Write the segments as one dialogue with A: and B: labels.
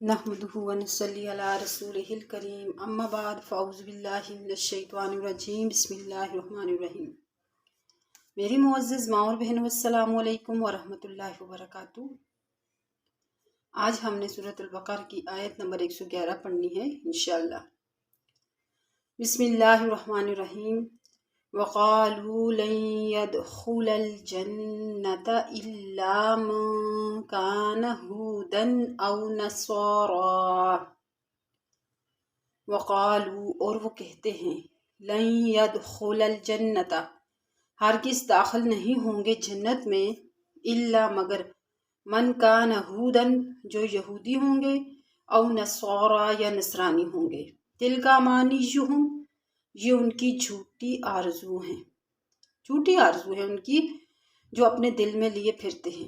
A: نحمدہ ونصلی علی رسولہ الکریم اما بعد فاعوذ باللہ من الشیطان الرجیم بسم اللہ الرحمن الرحیم۔ میری معزز ماں اور بہنوں السلام علیکم ورحمۃ اللہ وبرکاتہ۔ آج ہم نے سورۃ البقرہ کی آیت نمبر 111 پڑھنی ہے انشاءاللہ۔ بسم اللہ الرحمن الرحیم۔ وَقَالُوا لَن يَدْخُلَ الْجَنَّةَ إِلَّا مَن كَانَ هُودًا أَوْ نَصَارَىٰ۔ وَقَالُوا اور وہ کہتے ہیں، لَن يَدْخُلَ الْجَنَّةَ ہرگز داخل نہیں ہوں گے جنت میں، إِلَّا مگر من كَانَ هُودًا جو یہودی ہوں گے، أَوْ نَصَارَىٰ یا نصرانی ہوں گے۔ تِلْكَ أَمَانِيُّهُمْ یہ ان کی جھوٹی آرزو ہیں، جھوٹی آرزو ہے ان کی جو اپنے دل میں لیے پھرتے ہیں۔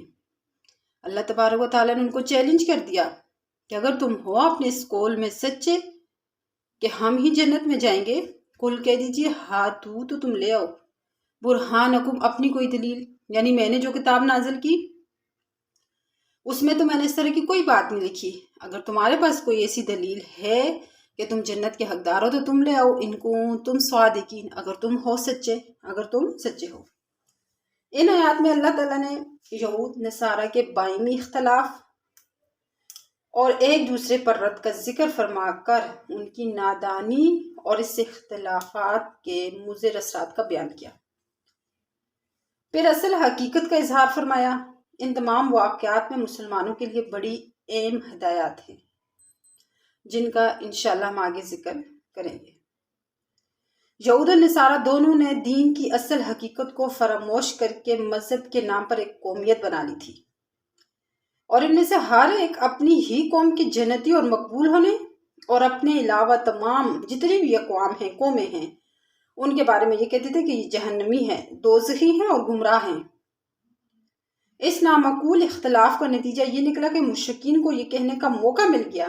A: اللہ تبارک و تعالیٰ نے ان کو چیلنج کر دیا کہ اگر تم ہو اپنے اس قول میں سچے کہ ہم ہی جنت میں جائیں گے، قل کہہ دیجئے ہاتو تو تم لے آؤ برہانکم اپنی کوئی دلیل، یعنی میں نے جو کتاب نازل کی اس میں تو میں نے اس طرح کی کوئی بات نہیں لکھی، اگر تمہارے پاس کوئی ایسی دلیل ہے کہ تم جنت کے حقدار ہو تو تم لے آؤ، ان کو تم صادقین اگر تم ہو سچے، اگر تم سچے ہو۔ ان آیات میں اللہ تعالیٰ نے یہود نصارہ کے باہمی اختلاف اور ایک دوسرے پر رد کا ذکر فرما کر ان کی نادانی اور اس اختلافات کے مضر اثرات کا بیان کیا، پھر اصل حقیقت کا اظہار فرمایا۔ ان تمام واقعات میں مسلمانوں کے لیے بڑی اہم ہدایات ہیں جن کا انشاءاللہ ہم آگے ذکر کریں گے۔ یہود اور نصارہ دونوں نے دین کی اصل حقیقت کو فراموش کر کے مذہب کے نام پر ایک قومیت بنا لی تھی، اور ان میں سے ہر ایک اپنی ہی قوم کے جنتی اور مقبول ہونے اور اپنے علاوہ تمام جتنی بھی اقوام ہیں، قومیں ہیں، ان کے بارے میں یہ کہتے تھے کہ یہ جہنمی ہیں، دوزخی ہیں اور گمراہ ہیں۔ اس نامعقول اختلاف کا نتیجہ یہ نکلا کہ مشرکین کو یہ کہنے کا موقع مل گیا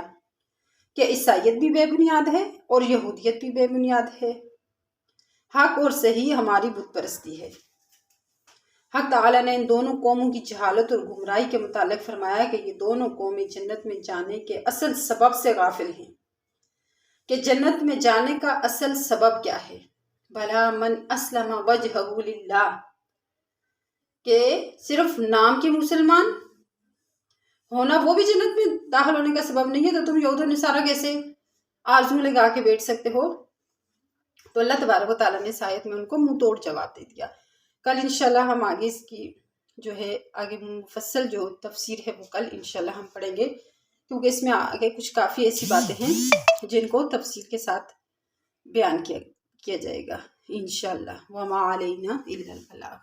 A: کہ عیسائیت بھی بے بنیاد ہے اور یہودیت بھی بے بنیاد ہے، حق اور صحیح ہماری بت پرستی ہے۔ حق تعالیٰ نے ان دونوں قوموں کی جہالت اور گمراہی کے متعلق فرمایا کہ یہ دونوں قومیں جنت میں جانے کے اصل سبب سے غافل ہیں، کہ جنت میں جانے کا اصل سبب کیا ہے۔ بھلا من اسلم وجہہ للہ، کہ صرف نام کے مسلمان ہونا وہ بھی جنت میں داخل ہونے کا سبب نہیں ہے، تو تم یہود و نصارہ کیسے آرزو لگا کے بیٹھ سکتے ہو؟ تو اللہ تبارک و تعالیٰ نے اس آیت میں ان کو منہ توڑ جواب دے دیا۔ کل انشاءاللہ ہم آگے اس کی جو ہے آگے مفصل جو تفسیر ہے وہ کل انشاءاللہ ہم پڑھیں گے، کیونکہ اس میں آگے کچھ کافی ایسی باتیں ہیں جن کو تفسیر کے ساتھ بیان کیا جائے گا انشاءاللہ۔ وما علینا الا البلاغ۔